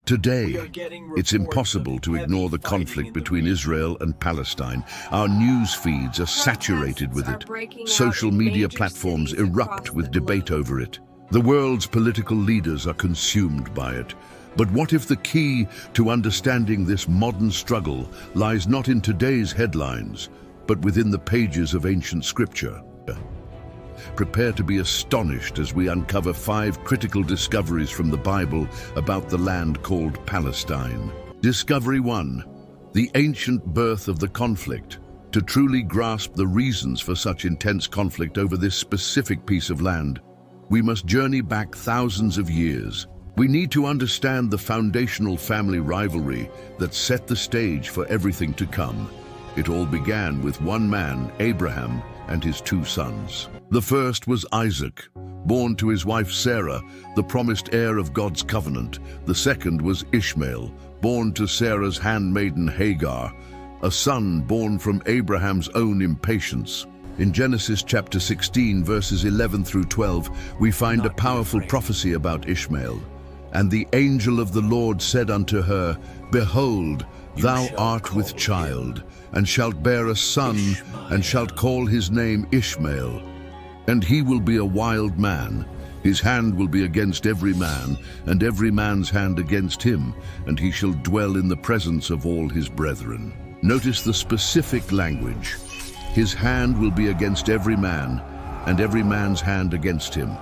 Today, it's impossible to ignore the conflict between Israel and Palestine. Our news feeds are saturated with it. Social media platforms erupt with debate over it. The world's political leaders are consumed by it. But what if the key to understanding this modern struggle lies not in today's headlines, but within the pages of ancient scripture? Prepare to be astonished as we uncover 5 critical discoveries from the Bible about the land called Palestine. Discovery 1. The ancient birth of the conflict. To truly grasp the reasons for such intense conflict over this specific piece of land, we must journey back thousands of years. We need to understand the foundational family rivalry that set the stage for everything to come. It all began with one man, Abraham, and his 2 sons. The first was Isaac, born to his wife Sarah, the promised heir of God's covenant. The second was Ishmael, born to Sarah's handmaiden Hagar, a son born from Abraham's own impatience. In Genesis chapter 16, verses 11 through 12, we find a powerful prophecy about Ishmael. And the angel of the Lord said unto her, Behold, thou art with child, and shalt bear a son, and shalt call his name Ishmael. And he will be a wild man. His hand will be against every man, and every man's hand against him, and he shall dwell in the presence of all his brethren. Notice the specific language. His hand will be against every man, and every man's hand against him.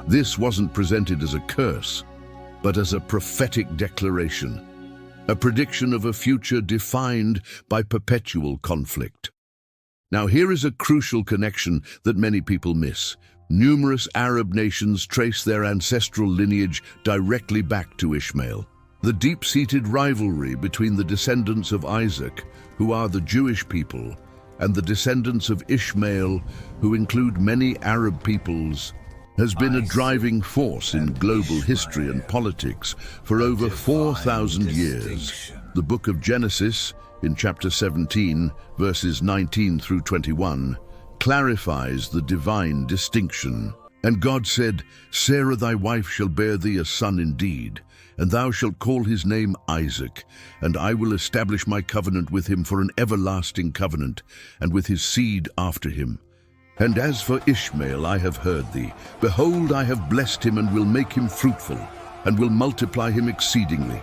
This wasn't presented as a curse, but as a prophetic declaration, a prediction of a future defined by perpetual conflict. Now here is a crucial connection that many people miss. Numerous Arab nations trace their ancestral lineage directly back to Ishmael. The deep-seated rivalry between the descendants of Isaac, who are the Jewish people, and the descendants of Ishmael, who include many Arab peoples, has been a driving force in global history and politics for over 4,000 years. The book of Genesis, in chapter 17, verses 19 through 21, clarifies the divine distinction. And God said, Sarah thy wife shall bear thee a son indeed, and thou shalt call his name Isaac, and I will establish my covenant with him for an everlasting covenant, and with his seed after him. And as for Ishmael, I have heard thee. Behold, I have blessed him, and will make him fruitful, and will multiply him exceedingly.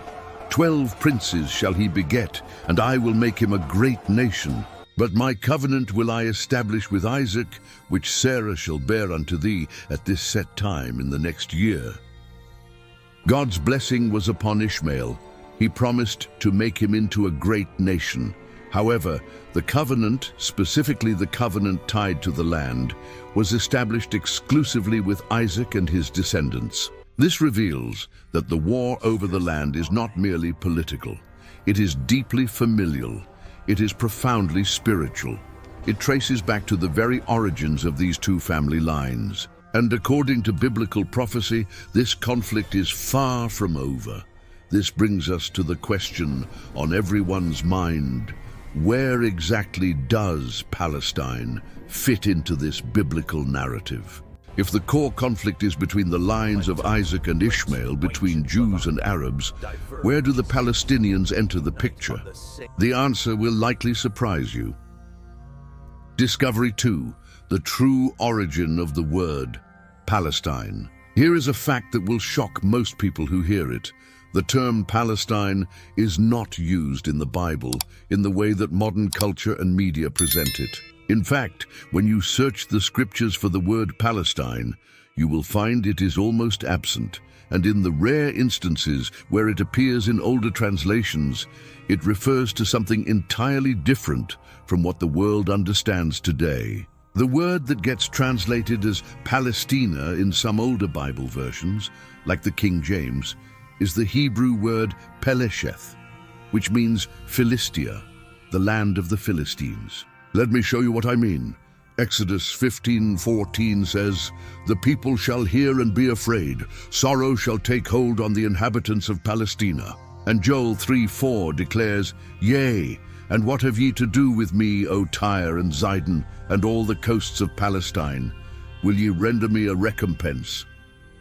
12 princes shall he beget, and I will make him a great nation. But my covenant will I establish with Isaac, which Sarah shall bear unto thee at this set time in the next year. God's blessing was upon Ishmael. He promised to make him into a great nation. However, the covenant, specifically the covenant tied to the land, was established exclusively with Isaac and his descendants. This reveals that the war over the land is not merely political. It is deeply familial. It is profoundly spiritual. It traces back to the very origins of these 2 family lines. And according to biblical prophecy, this conflict is far from over. This brings us to the question on everyone's mind: where exactly does Palestine fit into this biblical narrative? If the core conflict is between the lines of Isaac and Ishmael, between Jews and Arabs, where do the Palestinians enter the picture? The answer will likely surprise you. Discovery 2. The true origin of the word Palestine. Here is a fact that will shock most people who hear it. The term Palestine is not used in the Bible in the way that modern culture and media present it. In fact, when you search the scriptures for the word Palestine, you will find it is almost absent, and in the rare instances where it appears in older translations, it refers to something entirely different from what the world understands today. The word that gets translated as Palestina in some older Bible versions, like the King James, is the Hebrew word Pelesheth, which means Philistia, the land of the Philistines. Let me show you what I mean. Exodus 15:14 says, The people shall hear and be afraid. Sorrow shall take hold on the inhabitants of Palestina. And Joel 3:4 declares, Yea, and what have ye to do with me, O Tyre and Zidon, and all the coasts of Palestine? Will ye render me a recompense?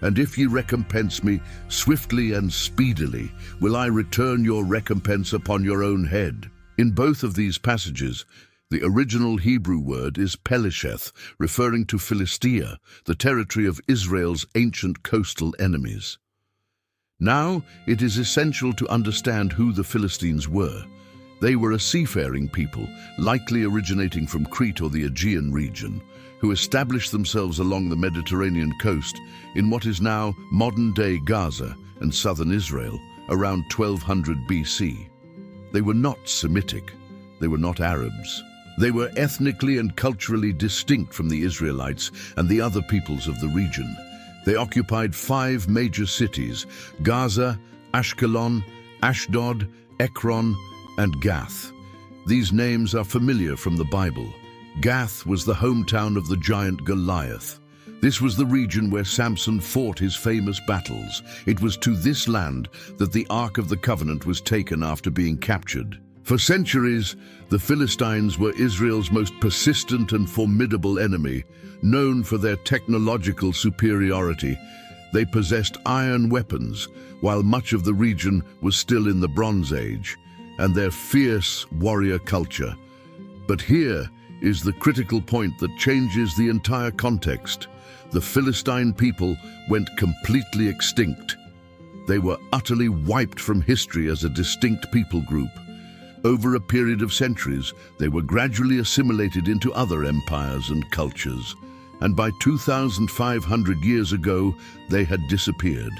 And if ye recompense me swiftly and speedily, will I return your recompense upon your own head. In both of these passages, the original Hebrew word is Pelesheth, referring to Philistia, the territory of Israel's ancient coastal enemies. Now, it is essential to understand who the Philistines were. They were a seafaring people, likely originating from Crete or the Aegean region, who established themselves along the Mediterranean coast in what is now modern-day Gaza and southern Israel, around 1200 BC. They were not Semitic. They were not Arabs. They were ethnically and culturally distinct from the Israelites and the other peoples of the region. They occupied 5 major cities: Gaza, Ashkelon, Ashdod, Ekron, and Gath. These names are familiar from the Bible. Gath was the hometown of the giant Goliath. This was the region where Samson fought his famous battles. It was to this land that the Ark of the Covenant was taken after being captured. For centuries, the Philistines were Israel's most persistent and formidable enemy, known for their technological superiority. They possessed iron weapons, while much of the region was still in the Bronze Age, and their fierce warrior culture. But here is the critical point that changes the entire context. The Philistine people went completely extinct. They were utterly wiped from history as a distinct people group. Over a period of centuries, they were gradually assimilated into other empires and cultures, and by 2,500 years ago, they had disappeared.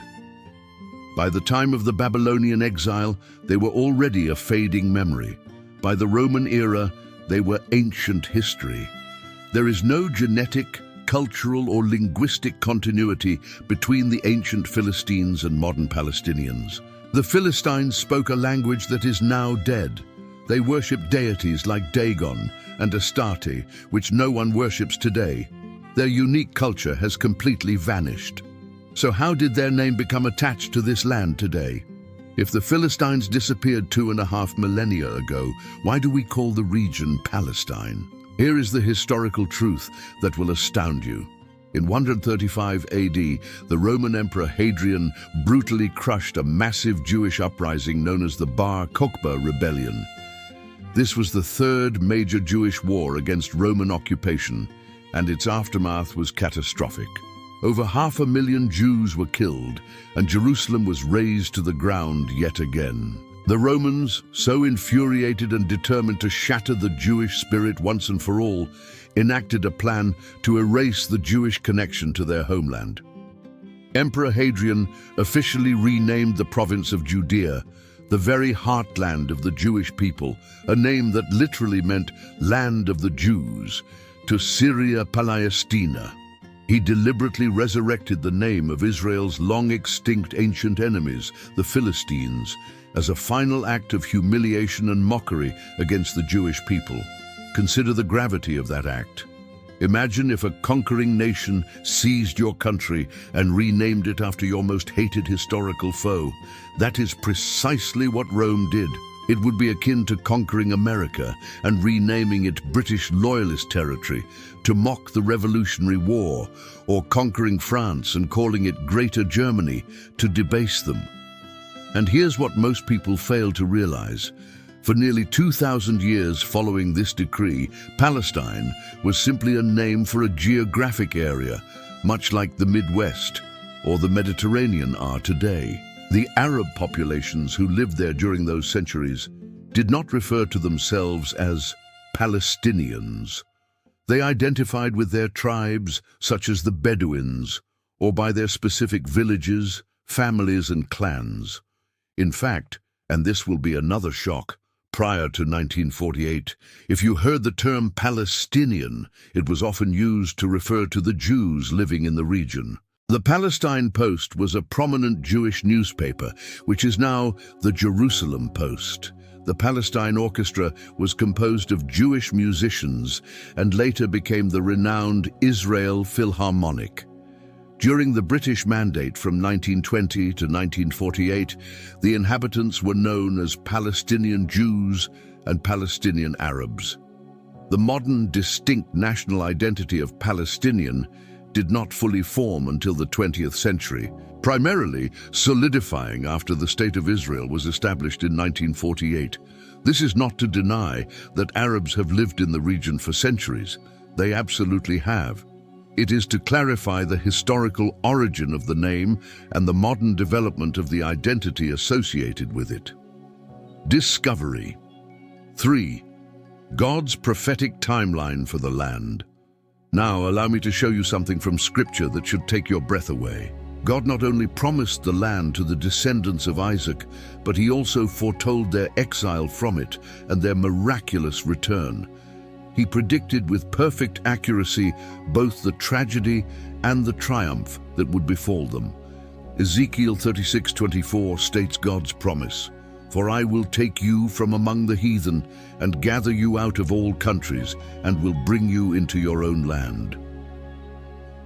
By the time of the Babylonian exile, they were already a fading memory. By the Roman era, they were ancient history. There is no genetic, cultural, or linguistic continuity between the ancient Philistines and modern Palestinians. The Philistines spoke a language that is now dead. They worshipped deities like Dagon and Astarte, which no one worships today. Their unique culture has completely vanished. So how did their name become attached to this land today? If the Philistines disappeared 2.5 millennia ago, why do we call the region Palestine? Here is the historical truth that will astound you. In 135 AD, the Roman Emperor Hadrian brutally crushed a massive Jewish uprising known as the Bar Kokhba Rebellion. This was the third major Jewish war against Roman occupation, and its aftermath was catastrophic. Over 500,000 Jews were killed, and Jerusalem was razed to the ground yet again. The Romans, so infuriated and determined to shatter the Jewish spirit once and for all, enacted a plan to erase the Jewish connection to their homeland. Emperor Hadrian officially renamed the province of Judea, the very heartland of the Jewish people, a name that literally meant land of the Jews, to Syria Palestina. He deliberately resurrected the name of Israel's long-extinct ancient enemies, the Philistines, as a final act of humiliation and mockery against the Jewish people. Consider the gravity of that act. Imagine if a conquering nation seized your country and renamed it after your most hated historical foe. That is precisely what Rome did. It would be akin to conquering America and renaming it British Loyalist territory to mock the Revolutionary War, or conquering France and calling it Greater Germany to debase them. And here's what most people fail to realize. For nearly 2,000 years following this decree, Palestine was simply a name for a geographic area, much like the Midwest or the Mediterranean are today. The Arab populations who lived there during those centuries did not refer to themselves as Palestinians. They identified with their tribes, such as the Bedouins, or by their specific villages, families, and clans. In fact, and this will be another shock, prior to 1948, if you heard the term Palestinian, it was often used to refer to the Jews living in the region. The Palestine Post was a prominent Jewish newspaper, which is now the Jerusalem Post. The Palestine Orchestra was composed of Jewish musicians and later became the renowned Israel Philharmonic. During the British Mandate from 1920 to 1948, the inhabitants were known as Palestinian Jews and Palestinian Arabs. The modern, distinct national identity of Palestinian did not fully form until the 20th century, primarily solidifying after the State of Israel was established in 1948. This is not to deny that Arabs have lived in the region for centuries. They absolutely have. It is to clarify the historical origin of the name and the modern development of the identity associated with it. Discovery. 3. God's prophetic timeline for the land. Now, allow me to show you something from Scripture that should take your breath away. God not only promised the land to the descendants of Isaac, but he also foretold their exile from it and their miraculous return. He predicted with perfect accuracy both the tragedy and the triumph that would befall them. Ezekiel 36:24 states God's promise, "For I will take you from among the heathen and gather you out of all countries and will bring you into your own land."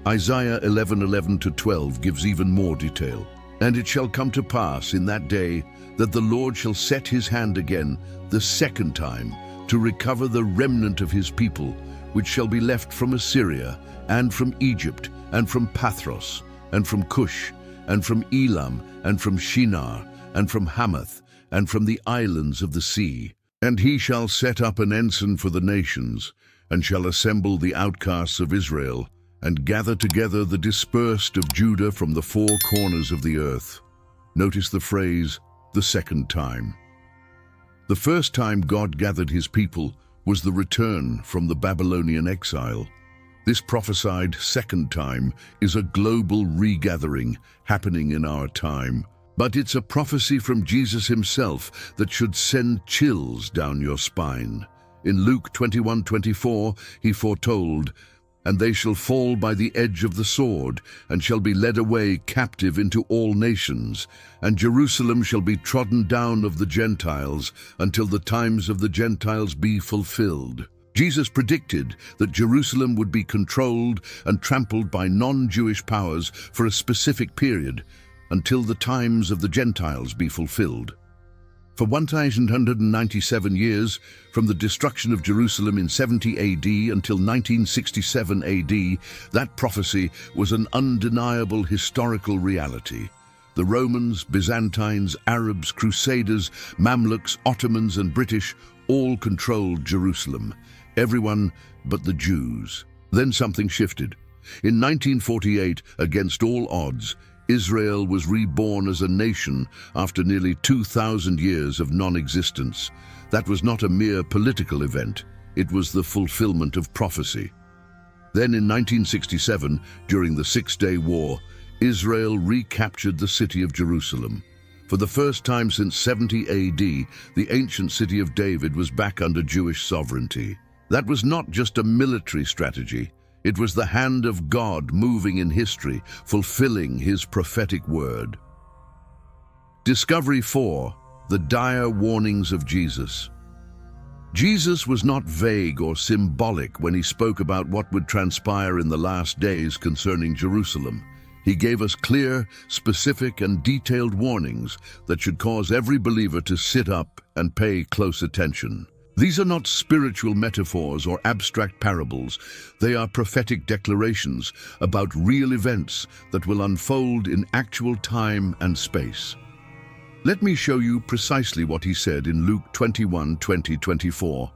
Isaiah 11:11-12 gives even more detail. "And it shall come to pass in that day that the Lord shall set his hand again the second time to recover the remnant of his people, which shall be left from Assyria, and from Egypt, and from Pathros, and from Cush, and from Elam, and from Shinar, and from Hamath, and from the islands of the sea. And he shall set up an ensign for the nations, and shall assemble the outcasts of Israel, and gather together the dispersed of Judah from the four corners of the earth." Notice the phrase, "the second time." The first time God gathered his people was the return from the Babylonian exile. This prophesied second time is a global regathering happening in our time. But it's a prophecy from Jesus himself that should send chills down your spine. In Luke 21:24, he foretold, "And they shall fall by the edge of the sword, and shall be led away captive into all nations. And Jerusalem shall be trodden down of the Gentiles, until the times of the Gentiles be fulfilled." Jesus predicted that Jerusalem would be controlled and trampled by non-Jewish powers for a specific period, until the times of the Gentiles be fulfilled. For 1,197 years, from the destruction of Jerusalem in 70 AD until 1967 AD, that prophecy was an undeniable historical reality. The Romans, Byzantines, Arabs, Crusaders, Mamluks, Ottomans, and British all controlled Jerusalem. Everyone but the Jews. Then something shifted. In 1948, against all odds, Israel was reborn as a nation after nearly 2,000 years of non-existence. That was not a mere political event. It was the fulfillment of prophecy. Then in 1967, during the Six-Day War, Israel recaptured the city of Jerusalem. For the first time since 70 AD, the ancient city of David was back under Jewish sovereignty. That was not just a military strategy. It was the hand of God moving in history, fulfilling his prophetic word. Discovery 4. The dire warnings of Jesus. Jesus was not vague or symbolic when he spoke about what would transpire in the last days concerning Jerusalem. He gave us clear, specific, and detailed warnings that should cause every believer to sit up and pay close attention. These are not spiritual metaphors or abstract parables. They are prophetic declarations about real events that will unfold in actual time and space. Let me show you precisely what he said in Luke 21:20-24.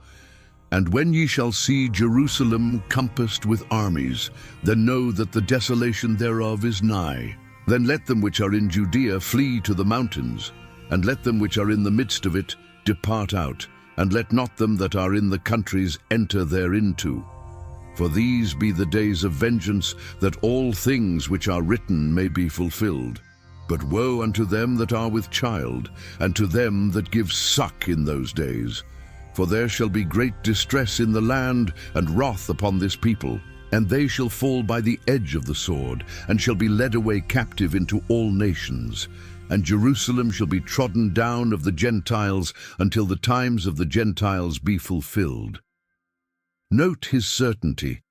"And when ye shall see Jerusalem compassed with armies, then know that the desolation thereof is nigh. Then let them which are in Judea flee to the mountains, and let them which are in the midst of it depart out. And let not them that are in the countries enter thereinto. For these be the days of vengeance, that all things which are written may be fulfilled. But woe unto them that are with child, and to them that give suck in those days. For there shall be great distress in the land, and wrath upon this people. And they shall fall by the edge of the sword, and shall be led away captive into all nations. And Jerusalem shall be trodden down of the Gentiles until the times of the Gentiles be fulfilled." Note his certainty.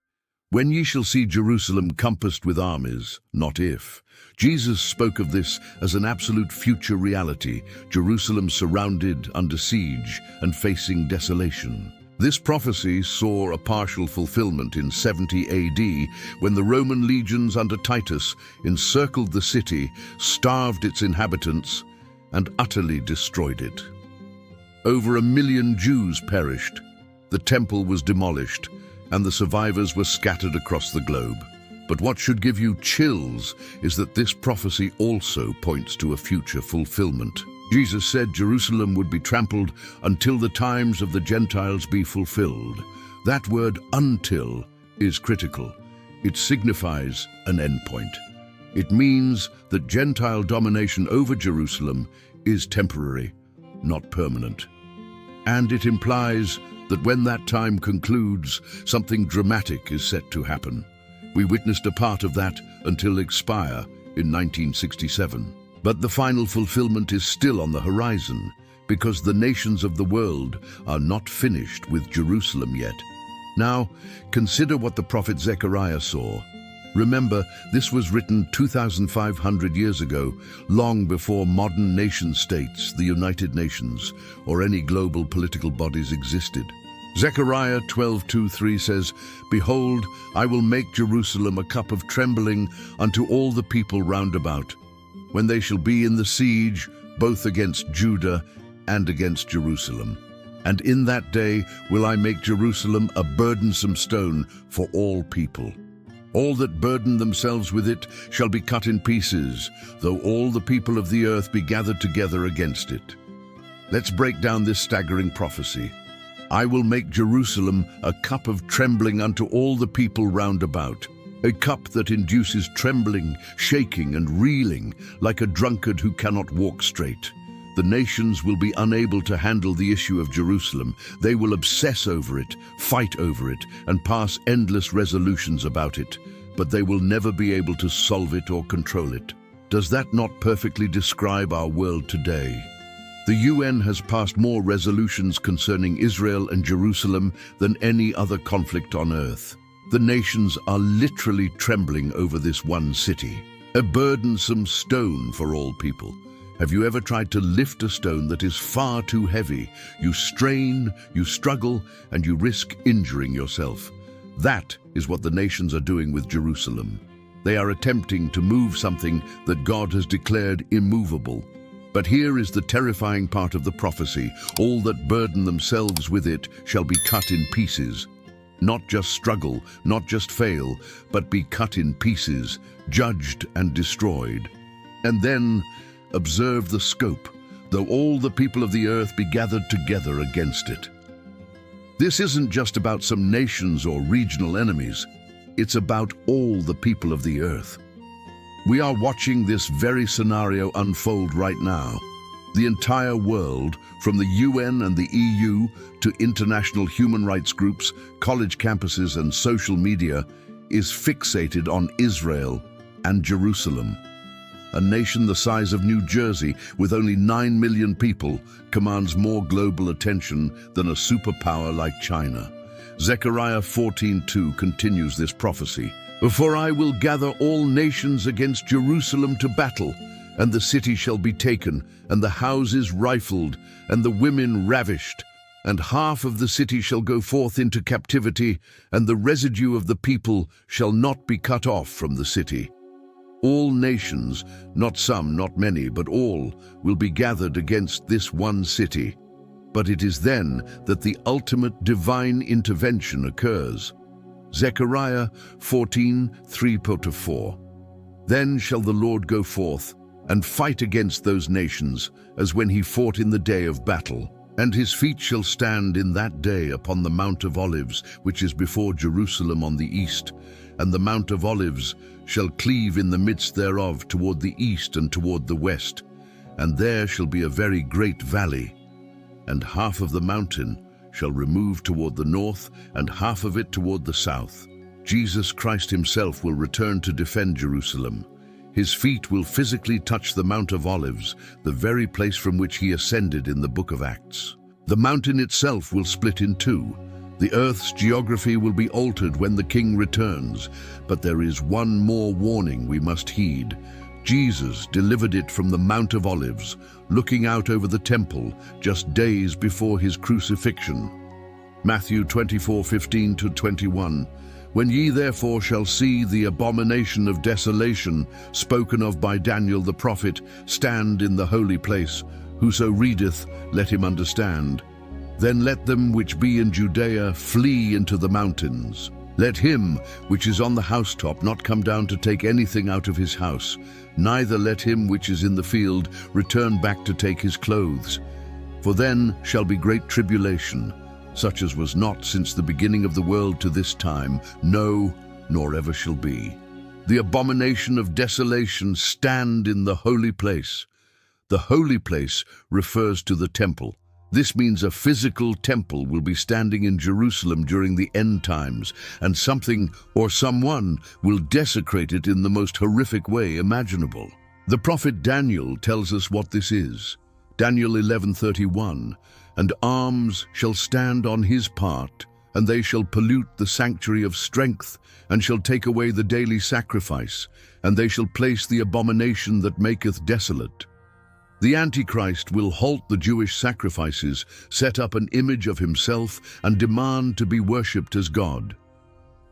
"When ye shall see Jerusalem compassed with armies," not if. Jesus spoke of this as an absolute future reality, Jerusalem surrounded, under siege, and facing desolation. This prophecy saw a partial fulfillment in 70 AD when the Roman legions under Titus encircled the city, starved its inhabitants, and utterly destroyed it. Over 1 million Jews perished, the temple was demolished, and the survivors were scattered across the globe. But what should give you chills is that this prophecy also points to a future fulfillment. Jesus said Jerusalem would be trampled until the times of the Gentiles be fulfilled. That word "until" is critical. It signifies an endpoint. It means that Gentile domination over Jerusalem is temporary, not permanent. And it implies that when that time concludes, something dramatic is set to happen. We witnessed a part of that until expire in 1967. But the final fulfillment is still on the horizon, because the nations of the world are not finished with Jerusalem yet. Now, consider what the prophet Zechariah saw. Remember, this was written 2,500 years ago, long before modern nation-states, the United Nations, or any global political bodies existed. Zechariah 12:2-3 says, "Behold, I will make Jerusalem a cup of trembling unto all the people round about, when they shall be in the siege, both against Judah and against Jerusalem. And in that day will I make Jerusalem a burdensome stone for all people. All that burden themselves with it shall be cut in pieces, though all the people of the earth be gathered together against it." Let's break down this staggering prophecy. I will make Jerusalem a cup of trembling unto all the people round about. A cup that induces trembling, shaking, and reeling, like a drunkard who cannot walk straight. The nations will be unable to handle the issue of Jerusalem. They will obsess over it, fight over it, and pass endless resolutions about it, but they will never be able to solve it or control it. Does that not perfectly describe our world today? The UN has passed more resolutions concerning Israel and Jerusalem than any other conflict on earth. The nations are literally trembling over this one city, a burdensome stone for all people. Have you ever tried to lift a stone that is far too heavy? You strain, you struggle, and you risk injuring yourself. That is what the nations are doing with Jerusalem. They are attempting to move something that God has declared immovable. But here is the terrifying part of the prophecy. All that burden themselves with it shall be cut in pieces. Not just struggle, not just fail, but be cut in pieces, judged and destroyed. And then, observe the scope, though all the people of the earth be gathered together against it. This isn't just about some nations or regional enemies. It's about all the people of the earth. We are watching this very scenario unfold right now. The entire world, from the UN and the EU to international human rights groups, college campuses and social media, is fixated on Israel and Jerusalem. A nation the size of New Jersey, with only 9 million people, commands more global attention than a superpower like China. Zechariah 14:2 continues this prophecy. "For I will gather all nations against Jerusalem to battle, and the city shall be taken, and the houses rifled, and the women ravished. And half of the city shall go forth into captivity, and the residue of the people shall not be cut off from the city." All nations, not some, not many, but all, will be gathered against this one city. But it is then that the ultimate divine intervention occurs. Zechariah 14:3-4. "Then shall the Lord go forth and fight against those nations, as when he fought in the day of battle. And his feet shall stand in that day upon the Mount of Olives, which is before Jerusalem on the east. And the Mount of Olives shall cleave in the midst thereof toward the east and toward the west. And there shall be a very great valley. And half of the mountain shall remove toward the north, and half of it toward the south." Jesus Christ himself will return to defend Jerusalem. His feet will physically touch the Mount of Olives, the very place from which he ascended in the book of Acts. The mountain itself will split in two. The earth's geography will be altered when the King returns, but there is one more warning we must heed. Jesus delivered it from the Mount of Olives, looking out over the temple just days before his crucifixion. Matthew 24:15-21. When ye therefore shall see the abomination of desolation spoken of by Daniel the prophet stand in the holy place, whoso readeth, let him understand. Then let them which be in Judea flee into the mountains. Let him which is on the housetop not come down to take anything out of his house, neither let him which is in the field return back to take his clothes. For then shall be great tribulation, such as was not since the beginning of the world to this time, no, nor ever shall be. The abomination of desolation stand in the holy place. The holy place refers to the temple. This means a physical temple will be standing in Jerusalem during the end times, and something or someone will desecrate it in the most horrific way imaginable. The prophet Daniel tells us what this is. Daniel 11:31, and arms shall stand on his part, and they shall pollute the sanctuary of strength, and shall take away the daily sacrifice, and they shall place the abomination that maketh desolate. The Antichrist will halt the Jewish sacrifices, set up an image of himself, and demand to be worshipped as God.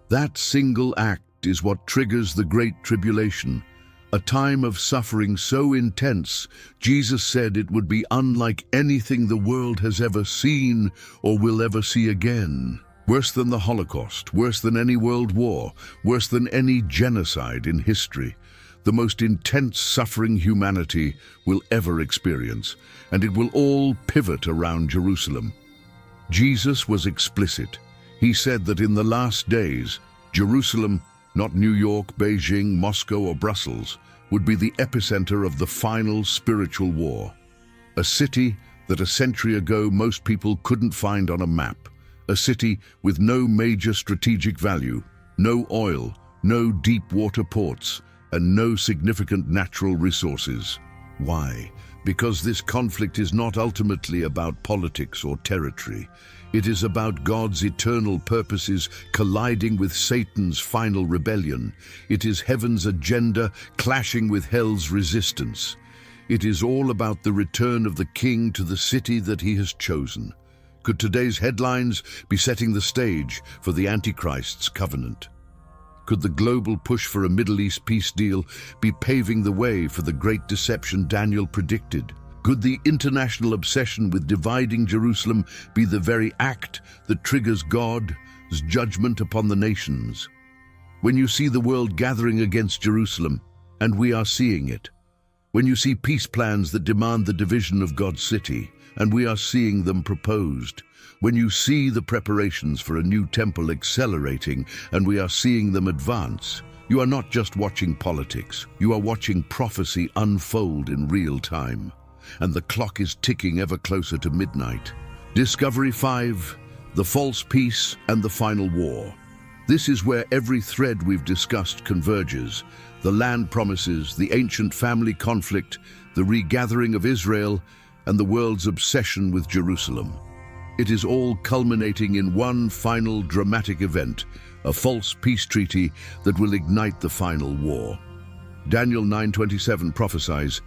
That single act is what triggers the Great Tribulation, a time of suffering so intense, Jesus said it would be unlike anything the world has ever seen or will ever see again. Worse than the Holocaust, worse than any world war, worse than any genocide in history. The most intense suffering humanity will ever experience, and it will all pivot around Jerusalem. Jesus was explicit. He said that in the last days, Jerusalem, not New York, Beijing, Moscow, or Brussels, would be the epicenter of the final spiritual war. A city that a century ago most people couldn't find on a map. A city with no major strategic value, no oil, no deep water ports, and no significant natural resources. Why? Because this conflict is not ultimately about politics or territory. It is about God's eternal purposes colliding with Satan's final rebellion. It is heaven's agenda clashing with hell's resistance. It is all about the return of the King to the city that he has chosen. Could today's headlines be setting the stage for the Antichrist's covenant? Could the global push for a Middle East peace deal be paving the way for the great deception Daniel predicted? Could the international obsession with dividing Jerusalem be the very act that triggers God's judgment upon the nations? When you see the world gathering against Jerusalem, and we are seeing it, when you see peace plans that demand the division of God's city, and we are seeing them proposed, when you see the preparations for a new temple accelerating and we are seeing them advance, you are not just watching politics, you are watching prophecy unfold in real time. And the clock is ticking ever closer to midnight. Discovery 5, the false peace and the final war. This is where every thread we've discussed converges. The land promises, the ancient family conflict, the regathering of Israel, and the world's obsession with Jerusalem. It is all culminating in one final dramatic event, a false peace treaty that will ignite the final war. Daniel 9:27 prophesies,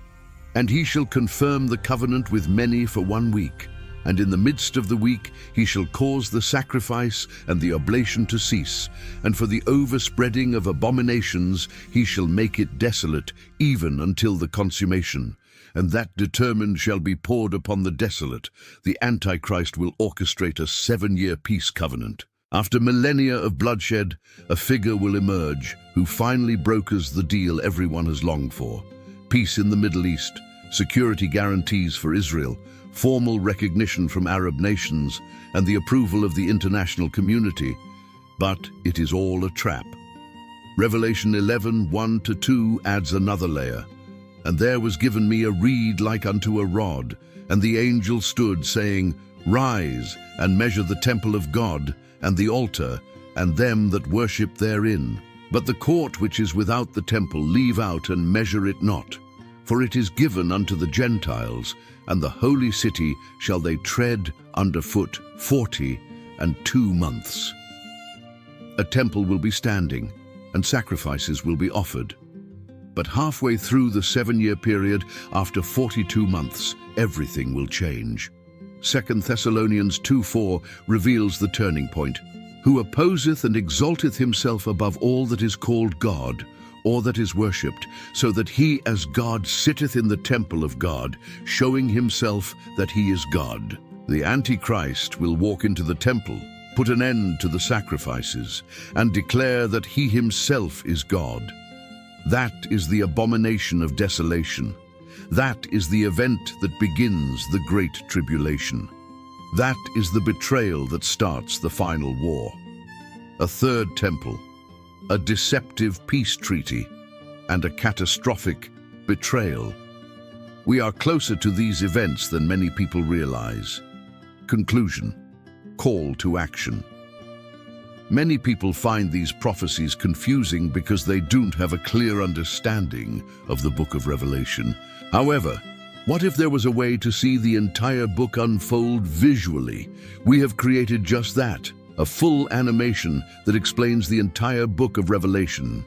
"And he shall confirm the covenant with many for 1 week, and in the midst of the week he shall cause the sacrifice and the oblation to cease, and for the overspreading of abominations he shall make it desolate, even until the consummation. And that determined shall be poured upon the desolate. The Antichrist will orchestrate a 7-year peace covenant. After millennia of bloodshed, a figure will emerge who finally brokers the deal everyone has longed for. Peace in the Middle East, security guarantees for Israel, formal recognition from Arab nations, and the approval of the international community. But it is all a trap. Revelation 11:1-2 adds another layer. And there was given me a reed like unto a rod, and the angel stood, saying, Rise, and measure the temple of God, and the altar, and them that worship therein. But the court which is without the temple leave out, and measure it not. For it is given unto the Gentiles, and the holy city shall they tread under foot 42 months. A temple will be standing, and sacrifices will be offered. But halfway through the 7-year period, after 42 months, everything will change. 2 Thessalonians 2:4 reveals the turning point. Who opposeth and exalteth himself above all that is called God, or that is worshipped, so that he as God sitteth in the temple of God, showing himself that he is God. The Antichrist will walk into the temple, put an end to the sacrifices, and declare that he himself is God. That is the abomination of desolation. That is the event that begins the Great Tribulation. That is the betrayal that starts the final war. A third temple, a deceptive peace treaty, and a catastrophic betrayal. We are closer to these events than many people realize. Conclusion. Call to action. Many people find these prophecies confusing because they don't have a clear understanding of the book of Revelation. However, what if there was a way to see the entire book unfold visually? We have created just that, a full animation that explains the entire book of Revelation.